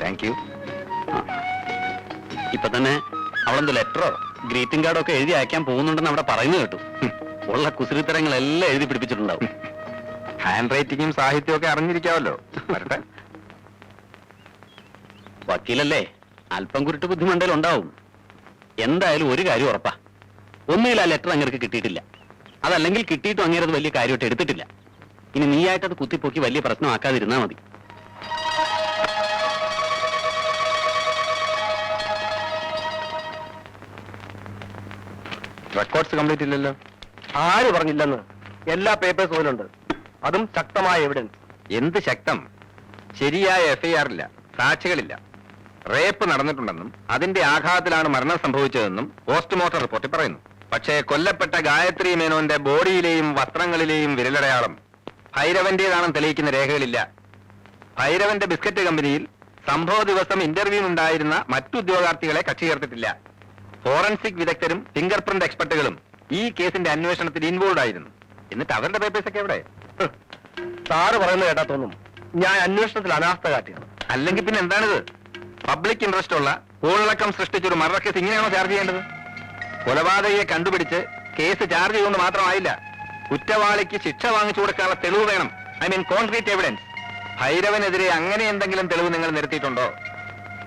Thank you. ഇപ്പൊ തന്നെ അവളെന്തോ ലെറ്ററോ greeting കാർഡോ ഒക്കെ എഴുതി അയക്കാൻ പോകുന്നുണ്ടെന്ന് അവിടെ പറയുന്നത് കേട്ടു. ഉള്ള കുസൃത്തരങ്ങളെല്ലാം എഴുതി പിടിപ്പിച്ചിട്ടുണ്ടാവും. ഹാൻഡ് റൈറ്റിംഗും സാഹിത്യവും ഒക്കെ അറിഞ്ഞിരിക്കാവല്ലോ. വരട്ടെ. വക്കീലല്ലേ, അല്പം കുരുട്ട് ബുദ്ധിമണ്ടയിൽ ഉണ്ടാവും. എന്തായാലും ഒരു കാര്യം ഉറപ്പാ, ഒന്നുകിൽ ആ ലെറ്റർ അങ്ങേർക്ക് കിട്ടിയിട്ടില്ല, അതല്ലെങ്കിൽ കിട്ടിയിട്ടും അങ്ങേരത് വലിയ കാര്യമായിട്ട് എടുത്തിട്ടില്ല. ഇനി നീയായിട്ടത് കുത്തിപ്പൊക്കി വലിയ പ്രശ്നമാക്കാതിരുന്നാ മതി. റെക്കോർഡ്സ് കംപ്ലീറ്റ് ഇല്ലല്ലോ. ആര് പറഞ്ഞില്ലെന്ന്? എല്ലാ പേപ്പേഴ്സ് പോലുണ്ട്, അതും ശക്തമായ എവിഡൻസ്. എന്ത് ശക്തം? ശരിയായ FIR ഇല്ല, സാക്ഷികളില്ല. റേപ്പ് നടന്നിട്ടുണ്ടെന്നും അതിന്റെ ആഘാതത്തിലാണ് മരണം സംഭവിച്ചതെന്നും പോസ്റ്റ്മോർട്ടം റിപ്പോർട്ടിൽ പറയുന്നു. പക്ഷേ കൊല്ലപ്പെട്ട ഗായത്രി മേനോന്റെ ബോഡിയിലെയും വസ്ത്രങ്ങളിലെയും വിരലടയാളം ഭൈരവന്റേതാണെന്ന് തെളിയിക്കുന്ന രേഖകളില്ല. ഭൈരവന്റെ ബിസ്ക്കറ്റ് കമ്പനിയിൽ സംഭവ ദിവസം ഇന്റർവ്യൂവിനുണ്ടായിരുന്ന മറ്റു ഉദ്യോഗാർത്ഥികളെ കക്ഷി ചേർത്തിട്ടില്ല. ഫോറൻസിക് വിദഗ്ധരും ഫിംഗർ പ്രിന്റ് എക്സ്പെർട്ടുകളും ഈ കേസിന്റെ അന്വേഷണത്തിൽ ഇൻവോൾവ് ആയിരുന്നു. എന്നിട്ട് അവരുടെ പേപ്പേഴ്സ് ഒക്കെ എവിടെ? സാറ് പറയുന്നത് കേട്ടാ തോന്നും ഞാൻ അന്വേഷണത്തിൽ അനാസ്ഥ കാട്ടിയത്. അല്ലെങ്കിൽ പിന്നെ എന്താണിത്? പബ്ലിക് ഇൻട്രസ്റ്റ് ഉള്ള കോളിളക്കം സൃഷ്ടിച്ചൊരു മർഡർ കേസ് ഇങ്ങനെയാണോ ചാർജ് ചെയ്യേണ്ടത്? കൊലപാതകയെ കണ്ടുപിടിച്ച് കേസ് ചാർജ് ചെയ്തുകൊണ്ട് മാത്രമായില്ല, കുറ്റവാളിക്ക് ശിക്ഷ വാങ്ങിച്ചു കൊടുക്കാനുള്ള തെളിവ് വേണം. I mean concrete evidence. ഭൈരവനെതിരെ അങ്ങനെ എന്തെങ്കിലും തെളിവ് നിങ്ങൾ നിരത്തിയിട്ടുണ്ടോ?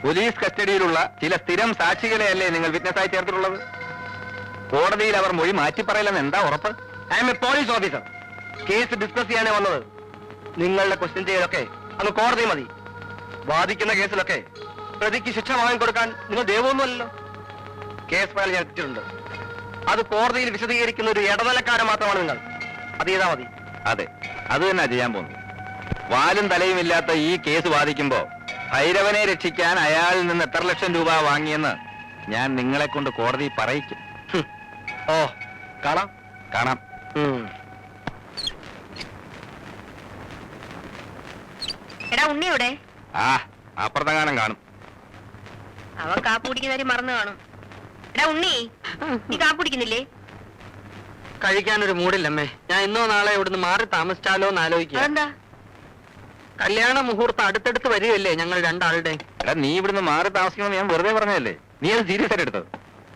പോലീസ് കസ്റ്റഡിയിലുള്ള ചില സ്ഥിരം സാക്ഷികളെയല്ലേ നിങ്ങൾ വിറ്റ്നസ്സായി ചേർത്തിട്ടുള്ളത്? കോടതിയിൽ അവർ മൊഴി മാറ്റിപ്പറയില്ലെന്ന് എന്താ ഉറപ്പ്? I M A police officer. Case discuss ചെയ്യാനേ വന്നത്. നിങ്ങളുടെ ക്വസ്റ്റ്യൻ ചെയ്യലൊക്കെ അങ്ങ് കോടതി മതി. വാദിക്കുന്ന കേസിലൊക്കെ പ്രതിക്ക് ശിക്ഷ വാങ്ങിക്കൊടുക്കാൻ നിങ്ങൾ ദൈവമൊന്നുമല്ലല്ലോ. കേസ് ഫയൽ ഞാൻ എത്തിച്ചിട്ടുണ്ട്. അത് കോടതിയിൽ വിശദീകരിക്കുന്ന ഒരു ഇടനിലക്കാരൻ മാത്രമാണ് നിങ്ങൾ. അത് ചെയ്താൽ മതി. അതെ, അത് തന്നെ ചെയ്യാൻ പോകുന്നു. വാലും തലയും ഇല്ലാത്ത ഈ കേസ് വാദിക്കുമ്പോ ഭൈരവനെ രക്ഷിക്കാൻ അയാളിൽ നിന്ന് എത്ര ലക്ഷം രൂപ വാങ്ങിയെന്ന് ഞാൻ നിങ്ങളെ കൊണ്ട് കോടതി പറയിക്കും. ഓ, കാണാം കാണാം. എടാ ഉണ്ണിയുടെ ആ, അപ്പുറത്തെങ്ങാനും കാണും. അവൻ കാപ്പ് കുടിക്കുന്ന കാര്യം മറന്നു കാണും. എടാ ഉണ്ണി, നീ കാപ്പ് കുടിക്കുന്നില്ലേ? കഴിക്കാനൊരു മൂടില്ലമ്മേ. ഞാൻ ഇന്നോ നാളെ ഇവിടുന്ന് മാറി താമസിച്ചാലോ എന്ന് ആലോചിക്കുക. അതെന്താ? കല്യാണ മുഹൂർത്തം അടുത്തടുത്ത് വരികയല്ലേ ഞങ്ങൾ രണ്ടാളുടെ. എടാ, നീ ഇവിടുന്ന് മാറി താമസിക്കണമെന്ന് ഞാൻ വെറുതെ പറഞ്ഞതല്ലേ? നീ അത് സീരിയസ് ആയിട്ട് എടുത്തത്?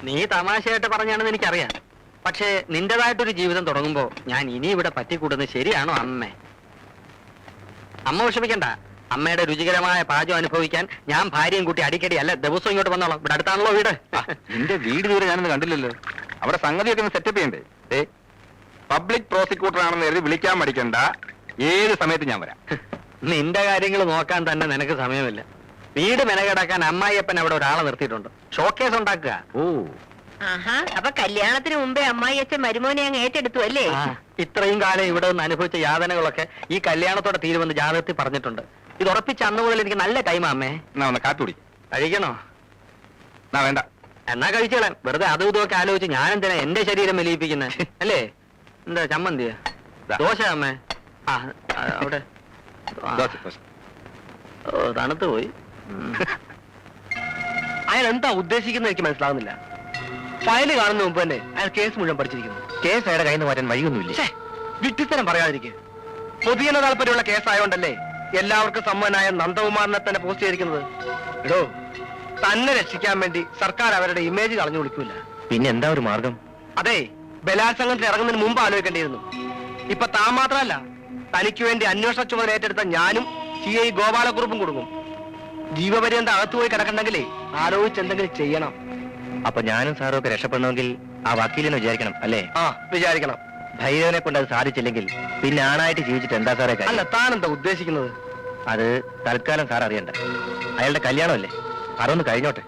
നീ തമാശയായിട്ട് പറഞ്ഞാണെന്ന് എനിക്കറിയാം. പക്ഷേ നിന്റേതായിട്ടൊരു ജീവിതം തുടങ്ങുമ്പോ ഞാൻ ഇനി ഇവിടെ പറ്റിക്കൂടുന്നത് ശരിയാണോ അമ്മേ? അമ്മ വിഷമിക്കണ്ട. അമ്മയുടെ രുചികരമായ പാചകം അനുഭവിക്കാൻ ഞാൻ ഭാര്യയും കൂട്ടി അടിക്കടി അല്ല ദിവസം ഇങ്ങോട്ട് വന്നോളാം. ഇവിടെ അടുത്താണല്ലോ വീട്. നിന്റെ വീട് ദൂരെ ഞാനൊന്ന് കണ്ടില്ലല്ലോ. അവിടെ സംഗതിയൊക്കെ ഒന്ന് സെറ്റപ്പ് ചെയ്യണ്ടേ? പബ്ലിക് പ്രോസിക്യൂട്ടർ ആണെന്ന് കരുതി വിളിക്കാൻ മടിക്കണ്ട. ഏത് സമയത്ത് ഞാൻ വരാം. നിന്റെ കാര്യങ്ങൾ നോക്കാൻ തന്നെ നിനക്ക് സമയമില്ല. വീട് മെനകെടാക്കാൻ അമ്മായിയപ്പൻ അവിടെ ഒരാളെ നിർത്തിയിട്ടുണ്ട്. ഷോക്കേസ് ഉണ്ടാക്കുക. ഓ, ആഹാ, അപ്പൊ കല്യാണത്തിന് മുമ്പേ അമ്മായി അച്ഛൻ മരുമോനെ അങ്ങ് ഏറ്റെടുത്തു അല്ലേ? ഇത്രയും കാലം ഇവിടെ നിന്ന് അനുഭവിച്ച യാതനകളൊക്കെ ഈ കല്യാണത്തോടെ തീരുമെന്ന് ജാതകത്തിൽ പറഞ്ഞിട്ടുണ്ട്. ഇത് ഉറപ്പിച്ച അന്ന് മുതൽ എനിക്ക് നല്ല ടൈമാ അമ്മേ. എന്നാ ഒന്ന് കാത്തുടി. കഴിക്കണോ? എന്നാ വേണ്ട. എന്നാ കഴിച്ചോളാം. വെറുതെ അതും ഇതുമൊക്കെ ആലോചിച്ച് ഞാൻ എന്തിനാ എന്റെ ശരീരം മെലിയിപ്പിക്കുന്നത് അല്ലേ? എന്താ ചമ്മന്തിയാ? ദോശ അമ്മേ? ആ, അവിടെ. ദോശ, ദോശ. ഓ, തണുത്ത് പോയി. അയാൾ എന്താ ഉദ്ദേശിക്കുന്നത് എനിക്ക് മനസ്സിലാകുന്നില്ല. ഫയല് കാണുന്ന മുമ്പ് തന്നെ അയാൾ കേസ് മുഴുവൻ പഠിച്ചിരിക്കുന്നു. കേസ് അയാളുടെ കയ്യിൽ നിന്ന് മാറ്റാൻ വഴിയൊന്നുമില്ലേ? വിഡ്ഢിത്തരം പറയാതിരിക്കുക. പൊതുജന താല്പര്യമുള്ള കേസായോണ്ടല്ലേ എല്ലാവർക്കും സമ്മതനായ നന്ദകുമാറിനെ തന്നെ പോസ്റ്റ് ചെയ്തിരിക്കുന്നത്. എടോ, തന്നെ രക്ഷിക്കാൻ വേണ്ടി സർക്കാർ അവരുടെ ഇമേജ് കളഞ്ഞു വിളിക്കൂല. പിന്നെ എന്താ ഒരു മാർഗം? അതെ, ബലാത്സംഗത്തിൽ ഇറങ്ങുന്നതിന് മുമ്പ് ആലോചിക്കേണ്ടിയിരുന്നു. ഇപ്പൊ താൻ മാത്രമല്ല, തനിക്ക് വേണ്ടി അന്വേഷണ ചുമതല ഏറ്റെടുത്ത ഞാനും CI ഗോപാലക്കുറുപ്പും കൊടുക്കും. ജീവപര്യന്തം അകത്തു പോയി കിടക്കണ്ടെങ്കിലേ ആലോചിച്ച് എന്തെങ്കിലും ചെയ്യണം. അപ്പൊ ഞാനും സാറും ഒക്കെ രക്ഷപ്പെടണമെങ്കിൽ ആ വക്കീലിനെ വിചാരിക്കണം അല്ലേ? ആ, വിചാരിക്കണം. ഭൈരവനെ കൊണ്ട് അത് സാധിച്ചില്ലെങ്കിൽ പിന്നെ ആണായിട്ട് ജീവിച്ചിട്ട് എന്താ സാറേ കാര്യം? അല്ല, താൻ എന്താ ഉദ്ദേശിക്കുന്നത്? അത് തൽക്കാലം സാർ അറിയണ്ട. അയാളുടെ കല്യാണമല്ലേ, അതൊന്ന് കഴിഞ്ഞോട്ടെ.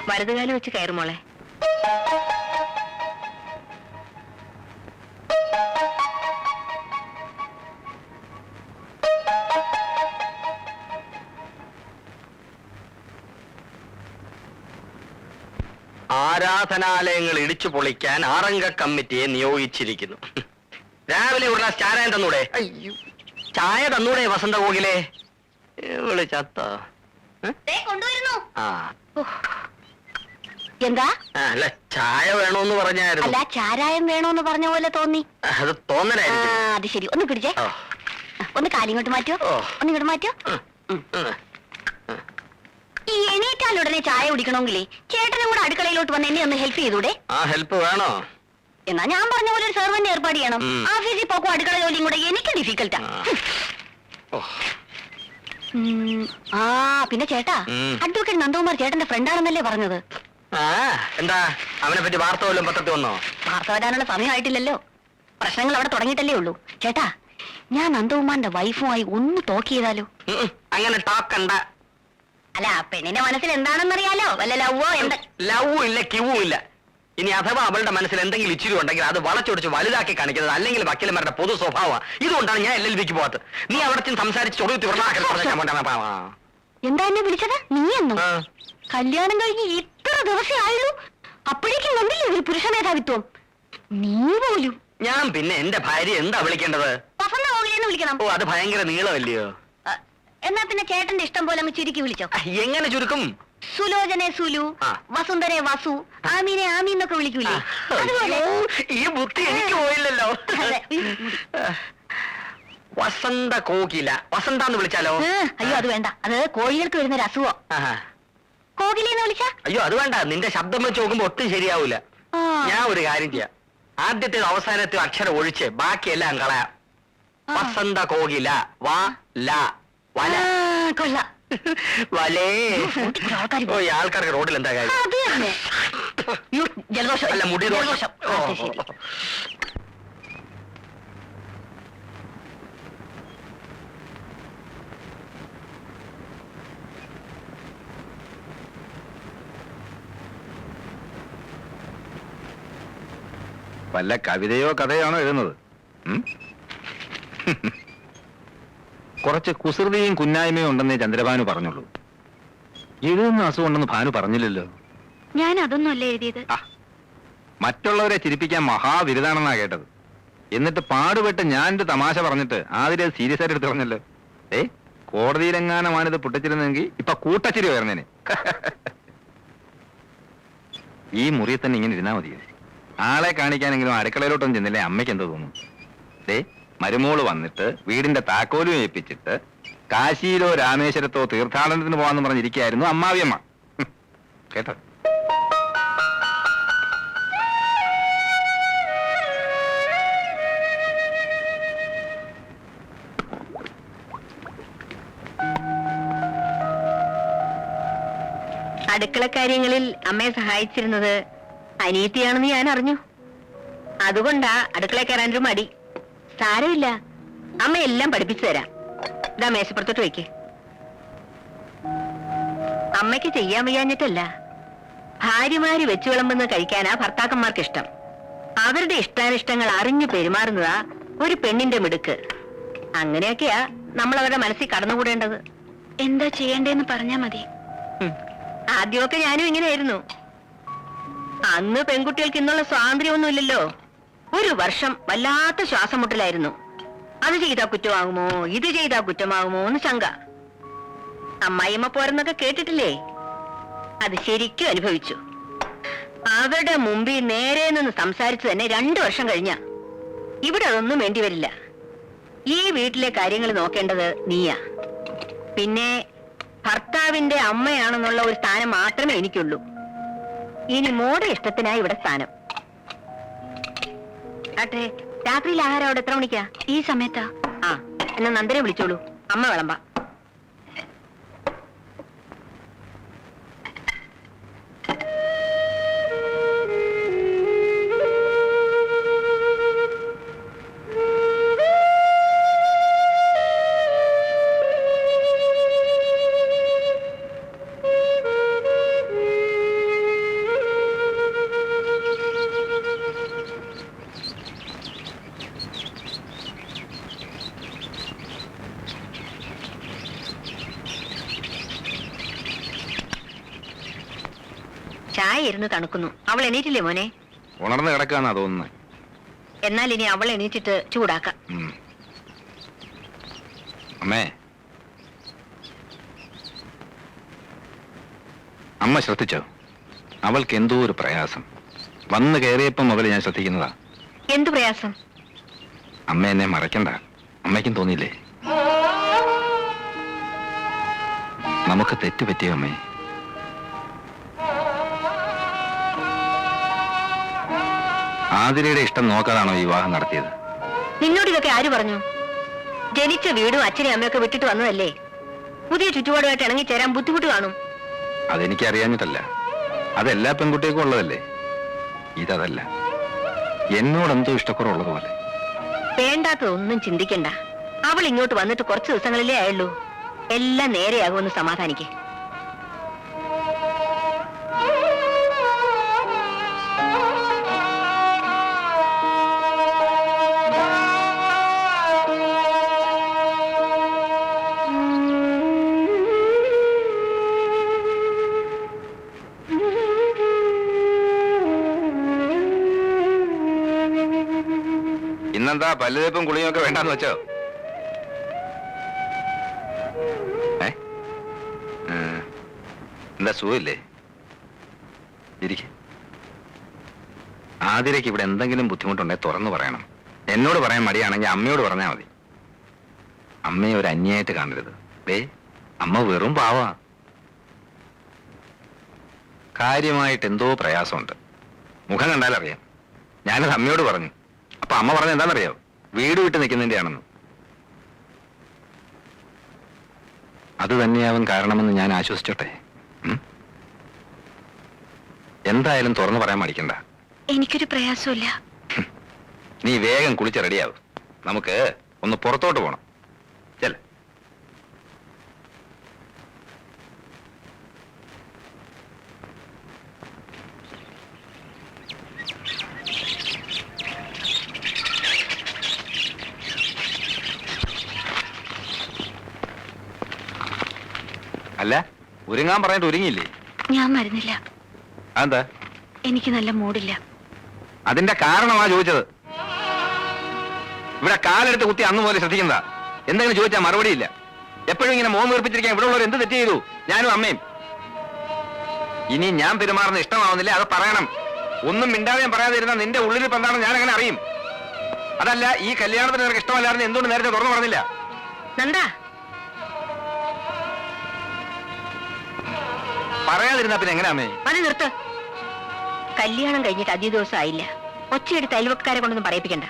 വലതുകാലം വെച്ച് കയറും മോളെ. ആരാധനാലയങ്ങൾ ഇടിച്ചു പൊളിക്കാൻ 6 കമ്മിറ്റിയെ നിയോഗിച്ചിരിക്കുന്നു. രാവിലെ ഒരു ഗ്ലാസ് ചായ തന്നൂടെ? ചായ തന്നൂടെ വസന്ത കോകിലേ? ഇവള് ചത്ത. കൊണ്ടുവരുന്നു. ആ എന്താ? അല്ല, ചായ വേണോന്ന് പറഞ്ഞായിരുന്നു. അല്ല, ചാരായം വേണോന്ന് പറഞ്ഞ പോലെ തോന്നി. അത് തോന്നലായിരിക്കും. അത് ശരി, ഒന്ന് പിടിച്ചേ. ഓ. ഒന്ന് കാലിങ്ങോട്ട് മാറ്റോ, ഓ. ഒന്ന് ഇങ്ങോട്ട് മാറ്റോ. ഉം. ഈ എണീറ്റാൽ ഉടനെ ചായ കുടിക്കണമെങ്കിലേ ചേട്ടനും കൂടെ അടുക്കളയിലോട്ട് വന്ന് എന്നെ ഒന്ന് ഹെൽപ്പ് ചെയ്തൂടെ? ആ ഹെൽപ്പ് വേണോ? എന്നാ ഞാൻ പറഞ്ഞ പോലെ ഒരു സെർവന്റ് ഏർപ്പാട് ചെയ്യണം. ഓഫീസിൽ പോക്കും അടുക്കള ജോലിയും കൂടെ എനിക്ക് ഡിഫിക്കൽട്ടാ. ആ പിന്നെ ചേട്ടാ, അഡ്വക്കേറ്റ് നന്ദകുമാർ ചേട്ടന്റെ ഫ്രണ്ടാണെന്നല്ലേ പറഞ്ഞത്? എന്താ അവനെ പറ്റി വാർത്ത വല്ലതും പത്രത്തിൽ വന്നോ? വാർത്ത വരാനുള്ള സമയമായിട്ടില്ലല്ലോ. പ്രശ്നങ്ങൾ അവിടെ തുടങ്ങിയിട്ടല്ലേ ഉള്ളൂ. ചേട്ടാ, ഞാൻ നന്ദകുമാറിന്റെ വൈഫുമായി ഒന്ന് ടോക്ക് ചെയ്താലോ? അങ്ങനെ ടോക്കണ്ട. അല്ല, പെണ്ണിന്റെ മനസ്സിൽ എന്താണെന്നറിയാലോ? വല്ല ലവ്വോ എന്താ? ലവും ഇല്ല, കിവും ഇല്ല. ഇനി അഥവാ അവളുടെ മനസ്സിൽ എന്തെങ്കിലും ഇച്ചിരി ഉണ്ടെങ്കിൽ അത് വളച്ചൊടിച്ച് വലുതാക്കി കാണിക്കുന്നത് അല്ലെങ്കിൽ വക്കീലന്മാരുടെ പൊതു സ്വഭാവമാണ്. ഇതുകൊണ്ടാണ് ഞാൻ LLBക്ക് പോകാത്തത്. നീ അവിടെ ചെന്ന് സംസാരിച്ച് എന്താ എന്നെ വിളിച്ചത്? നീ എന്നോ? കല്യാണം കഴിഞ്ഞ് ഇത്ര ദിവസം ആയുള്ളൂ, അപ്പോഴേക്കും കണ്ടില്ലേ ഒരു പുരുഷ മേധാവിത്വം? നീ പോലും. ഞാൻ പിന്നെ എന്റെ ഭാര്യ എന്താ വിളിക്കേണ്ടത്? വസന്ത കോകിലെന്ന് വിളിക്കണം. ഓ, അത് ഭയങ്കര നീളമല്ലയോ? എന്നാ പിന്നെ ചേട്ടന്റെ ഇഷ്ടം പോലെ അങ്ങ് ചുരുക്കി വിളിച്ചോ. എങ്ങനെ ചുരുക്കും? സുലോചനെ സുലു, വസുന്ധരെ വസു, ആമീനെ ആമി എന്നൊക്കെ വിളിക്കൂലേ? അതുപോലെ. ഈ ബുദ്ധി എനിക്ക് പോയില്ലല്ലോ. വസന്ത കോകില, വസന്ത എന്ന് വിളിച്ചാലോ? അയ്യോ, അത് വേണ്ട. അത് കോഴികൾക്ക് വരുന്നൊരു അസുഖം. കോകിലെന്ന് വിളിച്ചാ? അയ്യോ, അത് വേണ്ട. നിന്റെ ശബ്ദം വെച്ച് നോക്കുമ്പോ ഒട്ടും ശരിയാവൂല. ഞാൻ ഒരു കാര്യം ചെയ്യാം. ആദ്യത്തെ അവസാനത്തെ അക്ഷരം ഒഴിച്ച് ബാക്കിയെല്ലാം കളയാം. വസന്ത കോകില, വാ ല വല. കൊള്ള വലേ. ഓ, ഈ ആൾക്കാർക്ക് റോഡിൽ എന്താ കാര്യം? അത് തന്നെ. ജലദോഷം അല്ല, മുടി ദോഷം. ശരി. വല്ല കവിതയോ കഥയാണോ എഴുതുന്നത്? കുറച്ച് കുസൃതിയും കുന്നായ്മയും ഉണ്ടെന്നേ ചന്ദ്രഭാനു പറഞ്ഞുള്ളൂ. എഴുതുന്ന അസുഖമുണ്ടെന്ന് ഭാനു പറഞ്ഞില്ലല്ലോ. ഞാൻ അതൊന്നും അല്ല എഴുതിയത്. മറ്റുള്ളവരെ ചിരിപ്പിക്കാൻ മഹാവിരുദാണെന്നാ കേട്ടത്. എന്നിട്ട് പാടുപെട്ട് ഞാനൊരു തമാശ പറഞ്ഞിട്ട് ആദ്യം സീരിയസ് ആയിട്ട് എടുത്ത് പറഞ്ഞല്ലോ. കോടതിയിലെങ്ങാനമാണിത് പൊട്ടിച്ചിരുന്നെങ്കിൽ ഇപ്പൊ കൂട്ടച്ചിരി ഉയർന്നേനെ. ഈ മുറിയിൽ തന്നെ ഇങ്ങനെ ഇരുന്നാ മതിയോ? ആളെ കാണിക്കാനെങ്കിലും അടുക്കളയിലോട്ടൊന്നും ചെന്നില്ലേ അമ്മയ്ക്ക് എന്തോ തോന്നും? മരുമോള് വന്നിട്ട് വീടിന്റെ താക്കോലും ഏൽപ്പിച്ചിട്ട് കാശിയിലോ രാമേശ്വരത്തോ തീർത്ഥാടനത്തിന് പോവാന്ന് പറഞ്ഞിരിക്കുകയായിരുന്നു അമ്മാവിയമ്മ. കേട്ടോ? അടുക്കള കാര്യങ്ങളിൽ അമ്മയെ സഹായിച്ചിരുന്നത് അനിയത്തിയാണെന്ന് ഞാൻ അറിഞ്ഞു. അതുകൊണ്ടാ അടുക്കള കയറാനൊരു മടി. സാരമില്ല, അമ്മ എല്ലാം പഠിപ്പിച്ചു തരാം. ഇതാ മേശപ്പുറത്തോട്ട് വയ്ക്ക്. അമ്മയ്ക്ക് ചെയ്യാൻ വയ്യാഞ്ഞിട്ടല്ല, ഭാര്യമാര് വെച്ചു വിളമ്പുന്നത് കഴിക്കാനാ ഭർത്താക്കന്മാർക്ക് ഇഷ്ടം. അവരുടെ ഇഷ്ടാനിഷ്ടങ്ങൾ അറിഞ്ഞു പെരുമാറുന്നതാ ഒരു പെണ്ണിന്റെ മിടുക്ക്. അങ്ങനെയൊക്കെയാ നമ്മൾ അവരുടെ മനസ്സിൽ കടന്നുകൂടേണ്ടത്. എന്താ ചെയ്യേണ്ടതെന്ന് പറഞ്ഞാ മതി. ആദ്യമൊക്കെ ഞാനും ഇങ്ങനെയായിരുന്നു. അന്ന് പെൺകുട്ടികൾക്ക് ഇന്നുള്ള സ്വാതന്ത്ര്യമൊന്നുമില്ലല്ലോ. ഒരു വർഷം വല്ലാത്ത ശ്വാസം മുട്ടലായിരുന്നു. അത് ചെയ്താ കുറ്റമാകുമോ, ഇത് ചെയ്താ കുറ്റമാകുമോ എന്ന് ശങ്ക. അമ്മായിമ്മ പോരെന്നൊക്കെ കേട്ടിട്ടില്ലേ? അത് ശരിക്കും അനുഭവിച്ചു. അവരുടെ മുമ്പിൽ നേരെ നിന്ന് സംസാരിച്ചു തന്നെ 2 വർഷം കഴിഞ്ഞ. ഇവിടെ അതൊന്നും വേണ്ടി വരില്ല. ഈ വീട്ടിലെ കാര്യങ്ങൾ നോക്കേണ്ടത് നീയാ. പിന്നെ ഭർത്താവിന്റെ അമ്മയാണെന്നുള്ള ഒരു സ്ഥാനം മാത്രമേ എനിക്കുള്ളൂ. ഇനി മോടെ ഇഷ്ടത്തിനായി ഇവിടെ സ്ഥാനം. ആട്ടെ, രാത്രിയിൽ ആഹാരം അവിടെ എത്ര മണിക്കാ? ഈ സമയത്താ. ആ, എന്നാ നന്ദനെ വിളിച്ചോളൂ, അമ്മ വിളമ്പാ. ചായ ഇരുന്ന് തണുക്കുന്നു. അവൾ എണീറ്റില്ലേ മോനെ? ഉണർന്ന് കിടക്കാന്നാ തോന്നുന്നത്. എന്നാൽ ഇനി അവൾ എണീറ്റിട്ട് ചൂടാക്കാം. അമ്മേ, അമ്മ ശ്രദ്ധിച്ചോ? അവൾക്ക് എന്തോ ഒരു പ്രയാസം. വന്ന് കയറിയപ്പം മുതൽ ഞാൻ ശ്രദ്ധിക്കുന്നതാ. എന്തു പ്രയാസം? അമ്മ എന്നെ മറക്കണ്ട. അമ്മയ്ക്കും തോന്നിയില്ലേ? നമുക്ക് തെറ്റുപറ്റിയോ അമ്മേ? ആതിരയുടെ ഇഷ്ടം നോക്കാതാണോ വിവാഹം നടത്തിയത്? നിന്നോട് ഇതൊക്കെ ആര് പറഞ്ഞു? ജനിച്ച വീടും അച്ഛനെയും അമ്മയൊക്കെ വിട്ടിട്ട് വന്നതല്ലേ. പുതിയ ചുറ്റുപാടുമായിട്ട് ഇണങ്ങിച്ചേരാൻ ബുദ്ധിമുട്ട് കാണും. അതെനിക്ക് അറിയാഞ്ഞിട്ടല്ല. അതെല്ലാ പെൺകുട്ടികൾക്കും ഉള്ളതല്ലേ. ഇതല്ല, എന്നോടെന്തോ ഇഷ്ടക്കുറവുള്ളതുപോലെ. വേണ്ടാത്തതൊന്നും ചിന്തിക്കണ്ട. അവൾ ഇങ്ങോട്ട് വന്നിട്ട് കുറച്ച് ദിവസങ്ങളിലേ ആയുള്ളൂ. എല്ലാം നേരെയാകുമെന്ന് സമാധാനിക്കേ. ഇന്നെന്താ പല്ലുതേപ്പും കുളിയും ഒക്കെ വേണ്ടാന്ന് വെച്ചോ? എന്താ സുഖമില്ലേ? ഇരിക്കെ. ആതിരയ്ക്ക് ഇവിടെ എന്തെങ്കിലും ബുദ്ധിമുട്ടുണ്ടെങ്കിൽ തുറന്നു പറയണം. എന്നോട് പറയാൻ മടിയാണെങ്കിൽ അമ്മയോട് പറഞ്ഞാൽ മതി. അമ്മയെ ഒരു അന്യായിട്ട് കാണരുത്. അമ്മ വെറും പാവാ. കാര്യമായിട്ട് എന്തോ പ്രയാസമുണ്ട്. മുഖം കണ്ടാലറിയാം. ഞാനത് അമ്മയോട് പറഞ്ഞു. അപ്പൊ അമ്മ പറഞ്ഞ എന്താണെന്നറിയോ? വീട് വിട്ട് നിൽക്കുന്നതിന്റെ ആണെന്ന്. അത് തന്നെയാവും കാരണമെന്ന് ഞാൻ ആശ്വസിച്ചോട്ടെ. എന്തായാലും തുറന്നു പറയാൻ മടിക്കണ്ട. എനിക്കൊരു പ്രയാസമില്ല. നീ വേഗം കുളിച്ച് റെഡിയാവും. നമുക്ക് ഒന്ന് പുറത്തോട്ട് പോണം. ചെല്. അല്ല, ഒരുങ്ങാൻ പറഞ്ഞിട്ട് ഒരുങ്ങിയില്ലേ? ഞാൻ മരുന്നില്ല. അതെന്താ? എനിക്ക് നല്ല മൂടില്ല. അതിന്റെ കാരണമാ ചോദിച്ചത്. ഇവിടെ കാലെടുത്ത് കുത്തി അന്ന് പോലെ ശ്രദ്ധിക്കുന്നതാ. എന്തെങ്കിലും ചോദിച്ചാൽ മറുപടിയില്ല. എപ്പോഴും ഇങ്ങനെ മോൻ വീർപ്പിച്ചിരിക്കാൻ ഇവിടെ ഉള്ളവർ എന്ത് തെറ്റ് ചെയ്തു? ഞാനും അമ്മയും. ഇനി ഞാൻ പെരുമാറുന്ന ഇഷ്ടമാവുന്നില്ല, അത് പറയണം. ഒന്നും മിണ്ടാതെയും പറയാതെ ഇരുന്ന നിന്റെ ഉള്ളിൽ എന്താണെന്ന് ഞാൻ അങ്ങനെ അറിയും. അതല്ല, ഈ കല്യാണത്തിന് നിനക്ക് ഇഷ്ടമല്ലായിരുന്നു എന്തുകൊണ്ട് നേരത്തെ തുറന്നു പറഞ്ഞില്ല? നന്ദ, പറയാതിരുന്ന പിന്നെ എങ്ങനെ അമ്മേ? അത് നിർത്ത്. കല്യാണം കഴിഞ്ഞിട്ട് അധിക ദിവസം ആയില്ല. ഒച്ചയെടുത്ത് അയൽവക്കാരെ കൊണ്ടൊന്നും പറയിപ്പിക്കണ്ട.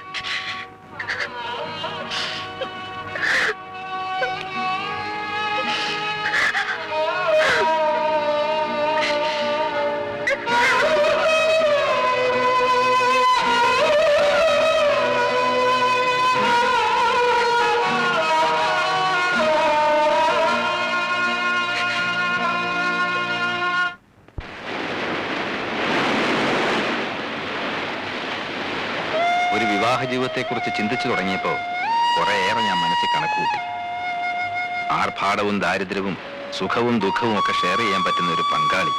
ഒരു വിവാഹ ജീവിതത്തെക്കുറിച്ച് ചിന്തിച്ചു തുടങ്ങിയപ്പോ കുറേയേറെ ഞാൻ മനസ്സിൽ കണക്കുകൂട്ടി. ആർഭാടവും ദാരിദ്ര്യവും സുഖവും ദുഃഖവും ഒക്കെ ഷെയർ ചെയ്യാൻ പറ്റുന്ന ഒരു പങ്കാളി.